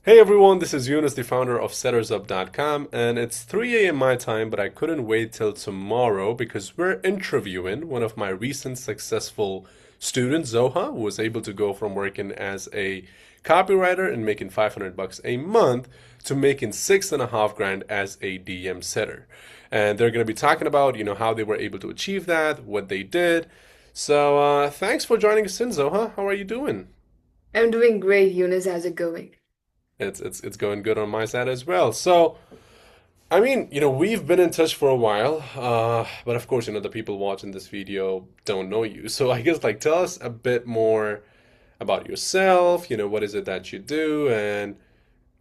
Hey everyone, this is Yunus, the founder of SettersUp.com, and it's 3 a.m. my time, but I couldn't wait till tomorrow because we're interviewing one of my recent successful students, Zoha, who was able to go from working as a copywriter and making 500 bucks a month to making 6.5 grand as a DM setter. And they're going to be talking about, how they were able to achieve that, what they did. So, thanks for joining us in, Zoha. How are you doing? I'm doing great, Eunice. How's it going? It's going good on my side as well. So, I mean, we've been in touch for a while, but of course, the people watching this video don't know you. So I guess like tell us a bit more about yourself, what is it that you do and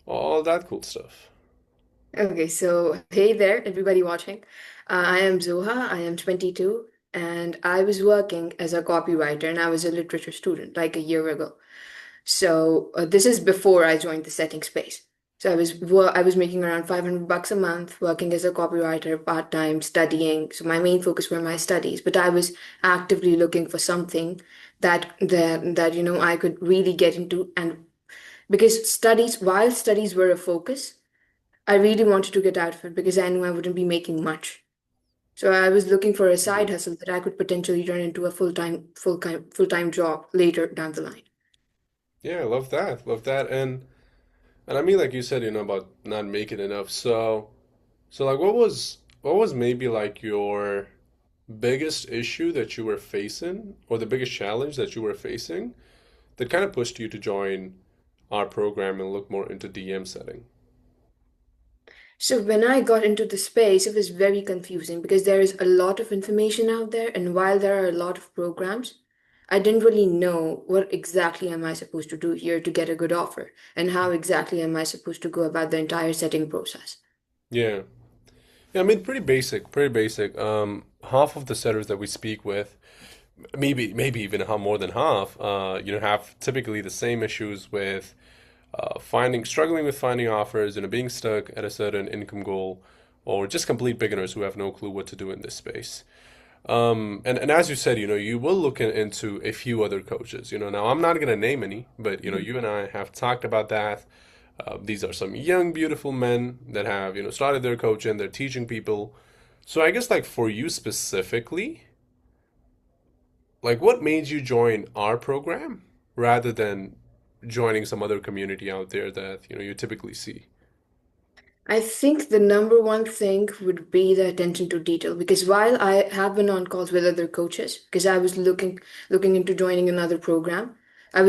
all that cool stuff. Okay, so hey there, everybody watching. I am Zoha. I am 22, and I was working as a copywriter, and I was a literature student like a year ago. So this is before I joined the setting space. So I was making around 500 bucks a month, working as a copywriter, part-time, studying. So my main focus were my studies, but I was actively looking for something that I could really get into, and because while studies were a focus, I really wanted to get out of it because I knew I wouldn't be making much. So I was looking for a side Mhm. hustle that I could potentially turn into a full-time job later down the line. Yeah, I love that. Love that. And I mean like you said, about not making enough. So like what was maybe like your biggest issue that you were facing or the biggest challenge that you were facing that kind of pushed you to join our program and look more into DM setting. So when I got into the space, it was very confusing because there is a lot of information out there, and while there are a lot of programs, I didn't really know what exactly am I supposed to do here to get a good offer, and how exactly am I supposed to go about the entire setting process. Yeah. Yeah, I mean pretty basic, pretty basic. Half of the setters that we speak with, maybe even more than half, have typically the same issues with struggling with finding offers, being stuck at a certain income goal, or just complete beginners who have no clue what to do in this space. And as you said, you will look into a few other coaches. Now I'm not gonna name any, but you and I have talked about that. These are some young, beautiful men that have, started their coaching, they're teaching people. So I guess like for you specifically, like what made you join our program rather than joining some other community out there that, you typically see? I think the number one thing would be the attention to detail because while I have been on calls with other coaches because I was looking into joining another program, I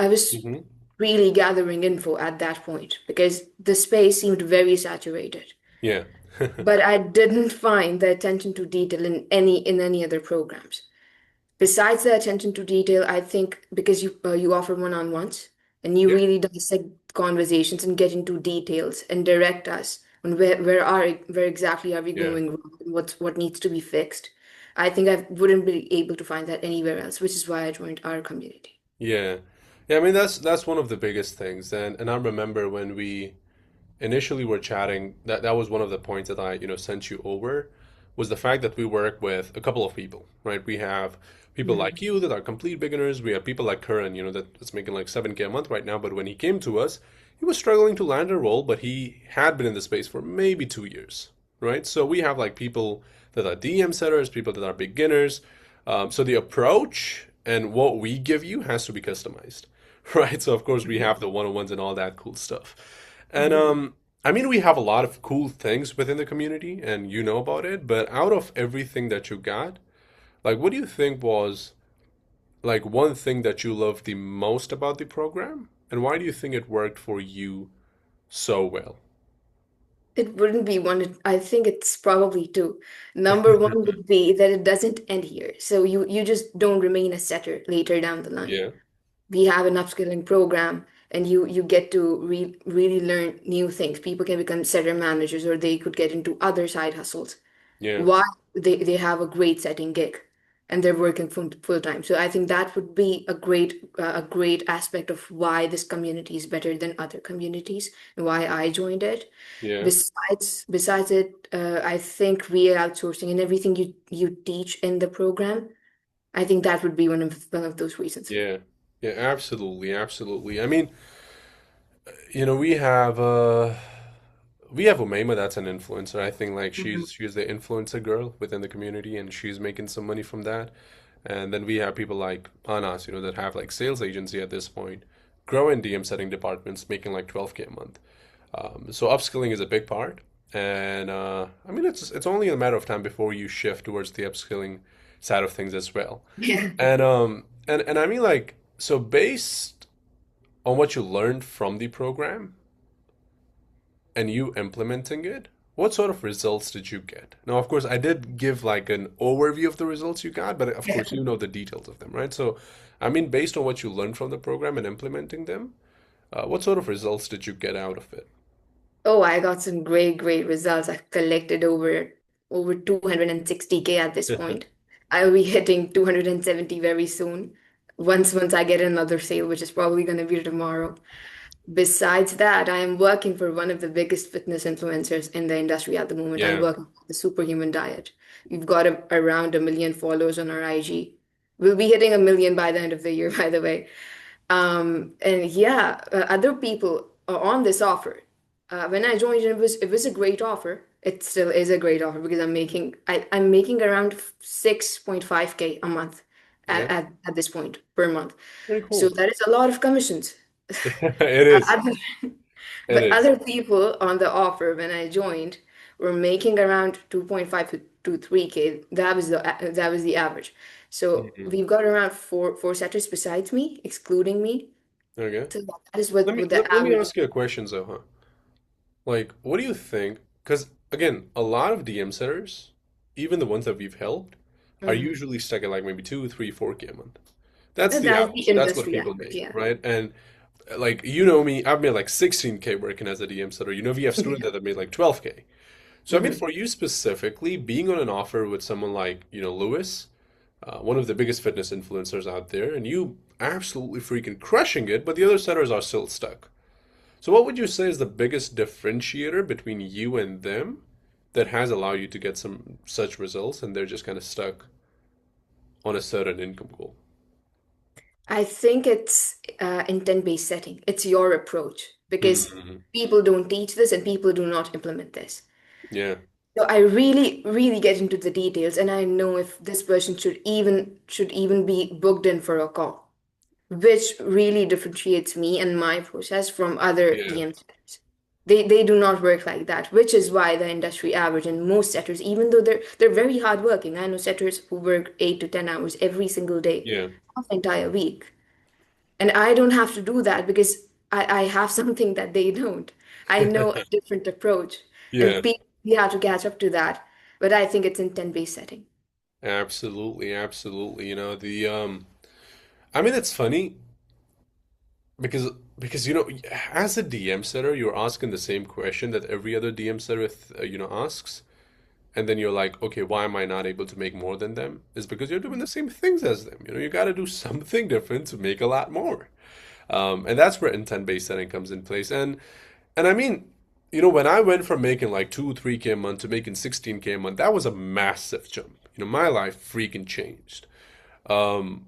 was Hmm. really gathering info at that point because the space seemed very saturated. Yeah. But I didn't find the attention to detail in any other programs. Besides the attention to detail, I think because you offer one-on-ones and you Yeah. really dissect conversations and get into details and direct us on where exactly are we Yeah. going wrong and what needs to be fixed. I think I wouldn't be able to find that anywhere else, which is why I joined our community. Yeah. Yeah, I mean that's one of the biggest things. And I remember when we initially were chatting, that was one of the points that I, sent you over was the fact that we work with a couple of people, right? We have people like Mhm. you that are complete beginners. We have people like Curran, that's making like 7K a month right now, but when he came to us, he was struggling to land a role, but he had been in the space for maybe 2 years, right? So we have like people that are DM setters, people that are beginners. So the approach and what we give you has to be customized, right? So of course we have the one-on-ones and all that cool stuff. And Mhm. I mean we have a lot of cool things within the community and you know about it, but out of everything that you got, like what do you think was like one thing that you loved the most about the program? And why do you think it worked for you so well? It wouldn't be one. I think it's probably two. Number one would be that it doesn't end here. So you just don't remain a setter later down the line. Yeah. We have an upskilling program, and you get to really learn new things. People can become setter managers, or they could get into other side hustles Yeah. while they have a great setting gig and they're working full time. So I think that would be a great aspect of why this community is better than other communities and why I joined it. Yeah. Besides it, I think real outsourcing and everything you teach in the program, I think that would be one of those reasons. Yeah. Yeah, absolutely, absolutely. I mean, We have Umayma, that's an influencer. I think like Mhm. she's the influencer girl within the community and she's making some money from that. And then we have people like Anas, that have like sales agency at this point, growing DM setting departments, making like 12K a month. So upskilling is a big part. And I mean it's only a matter of time before you shift towards the upskilling side of things as well. Yeah. And I mean like so based on what you learned from the program, and you implementing it, what sort of results did you get? Now, of course, I did give like an overview of the results you got, but of course, you know the details of them, right? So, I mean, based on what you learned from the program and implementing them, what sort of results did you get out of it? Oh, I got some great results. I've collected over 260K at this point. I'll be hitting 270 very soon. Once I get another sale, which is probably going to be tomorrow. Besides that, I am working for one of the biggest fitness influencers in the industry at the moment. I'm Yeah, working for the Superhuman Diet. We've got around 1 million followers on our IG. We'll be hitting 1 million by the end of the year, by the way. And yeah, other people are on this offer. When I joined, it was a great offer. It still is a great offer because I'm making around 6.5K a month yeah, at this point per month. pretty So cool. that is a lot of commissions. It is. Other, It but is. other people on the offer when I joined were making around 2.5 to 3K. That was the average. So Mhm. we've got around four setters besides me, excluding me. Okay. So that is what, Let me what the let, let me average. ask you a question, Zoha. Like, what do you think? Because again, a lot of DM setters, even the ones that we've helped, are Mhm. usually stuck at like maybe 2, 3, 4K a month. That's the That is the average. That's what industry people average, make, yeah. right? And like you know me, I've made like 16K working as a DM setter. We have students that have made like 12K. So I mean, Mhm. for you specifically, being on an offer with someone like Lewis, one of the biggest fitness influencers out there, and you absolutely freaking crushing it, but the other setters are still stuck. So what would you say is the biggest differentiator between you and them that has allowed you to get some such results, and they're just kind of stuck on a certain income goal? I think it's intent-based setting. It's your approach because Hmm. people don't teach this and people do not implement this. Yeah, So I really get into the details and I know if this person should even be booked in for a call, which really differentiates me and my process from other yeah, DM setters. They do not work like that, which is why the industry average and most setters, even though they're very hardworking. I know setters who work 8 to 10 hours every single day, yeah, of the entire week. And I don't have to do that because I have something that they don't. I know a different approach, yeah. and people we have to catch up to that. But I think it's intent-based setting. Absolutely, absolutely. I mean, it's funny because as a DM setter, you're asking the same question that every other DM setter asks. And then you're like, okay, why am I not able to make more than them? Is because you're doing the same things as them. You got to do something different to make a lot more. And that's where intent-based setting comes in place. And I mean, when I went from making like 2, 3K a month to making 16K a month, that was a massive jump. My life freaking changed. Um,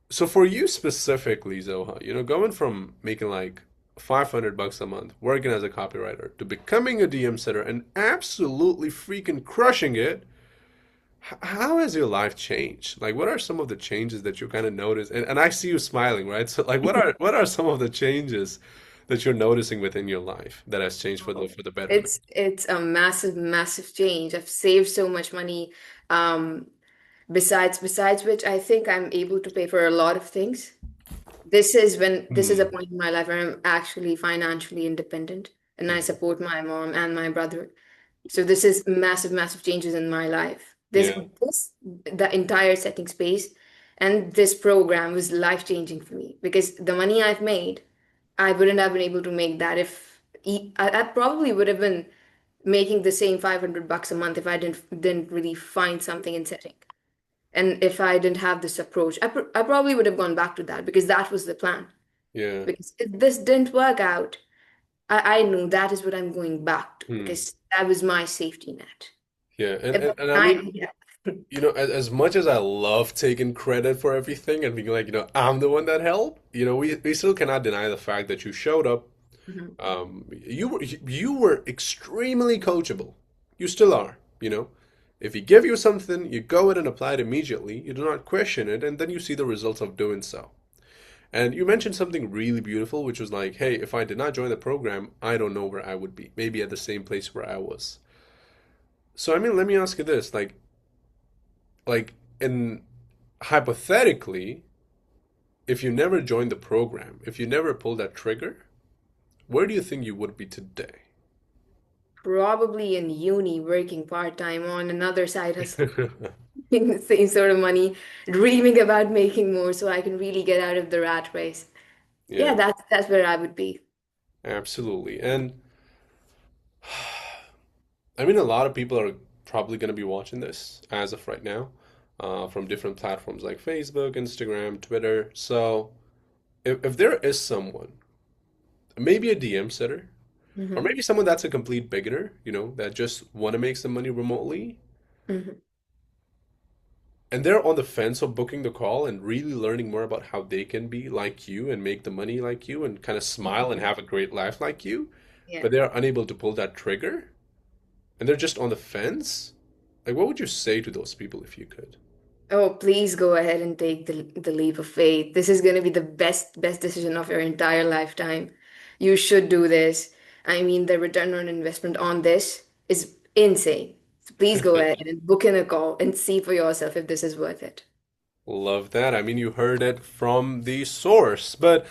so for you specifically, Zoha, going from making like $500 a month, working as a copywriter, to becoming a DM setter and absolutely freaking crushing it, how has your life changed? Like, what are some of the changes that you kind of notice? And I see you smiling, right? So, like, what are some of the changes that you're noticing within your life that has changed for the Oh, for the betterment? it's a massive change. I've saved so much money. Besides which, I think I'm able to pay for a lot of things. This is a Hmm. point in my life where I'm actually financially independent and I Hmm. support my mom and my brother. So this is massive changes in my life. Yeah, The entire setting space and this program was life-changing for me because the money I've made, I wouldn't have been able to make that if I probably would have been making the same $500 a month if I didn't really find something in setting. And if I didn't have this approach, I probably would have gone back to that because that was the plan. yeah, Because if this didn't work out, I knew that is what I'm going back to hmm. because that was my safety net. Yeah. And, But and and I mean, yeah. as much as I love taking credit for everything and being like, I'm the one that helped, we still cannot deny the fact that you showed up. Hmm. You were extremely coachable. You still are, you know. If he give you something, you go in and apply it immediately. You do not question it, and then you see the results of doing so. And you mentioned something really beautiful, which was like, hey, if I did not join the program, I don't know where I would be. Maybe at the same place where I was. So I mean, let me ask you this, like in hypothetically, if you never joined the program, if you never pulled that trigger, where do you think you would be today? Probably in uni, working part-time on another side hustle, making the same sort of money, dreaming about making more so I can really get out of the rat race. Yeah, Yeah, that's where I would be. absolutely. And I mean, a lot of people are probably going to be watching this as of right now, from different platforms like Facebook, Instagram, Twitter. So if there is someone, maybe a DM setter, or Hmm. maybe someone that's a complete beginner, that just want to make some money remotely, Hmm. and they're on the fence of booking the call and really learning more about how they can be like you and make the money like you and kind of smile and have a great life like you, Yeah. but they're unable to pull that trigger and they're just on the fence. Like, what would you say to those people if you could? Oh, please go ahead and take the leap of faith. This is going to be the best decision of your entire lifetime. You should do this. I mean, the return on investment on this is insane. So please go ahead and book in a call and see for yourself if this is worth it. Love that. I mean, you heard it from the source. But,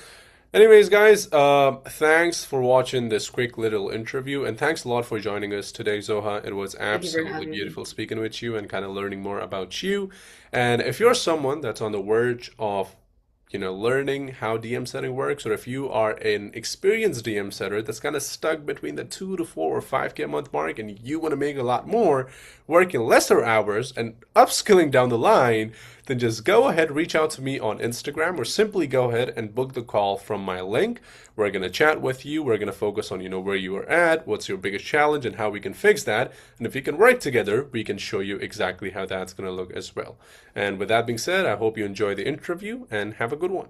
anyways, guys, thanks for watching this quick little interview, and thanks a lot for joining us today, Zoha. It was Thank you for absolutely having me. beautiful speaking with you and kind of learning more about you. And if you're someone that's on the verge of learning how DM setting works, or if you are an experienced DM setter that's kind of stuck between the 2 to 4 or 5K a month mark and you want to make a lot more, working lesser hours and upskilling down the line, then just go ahead, reach out to me on Instagram, or simply go ahead and book the call from my link. We're going to chat with you. We're going to focus on, where you are at, what's your biggest challenge, and how we can fix that. And if we can work together, we can show you exactly how that's going to look as well. And with that being said, I hope you enjoy the interview and have a good one.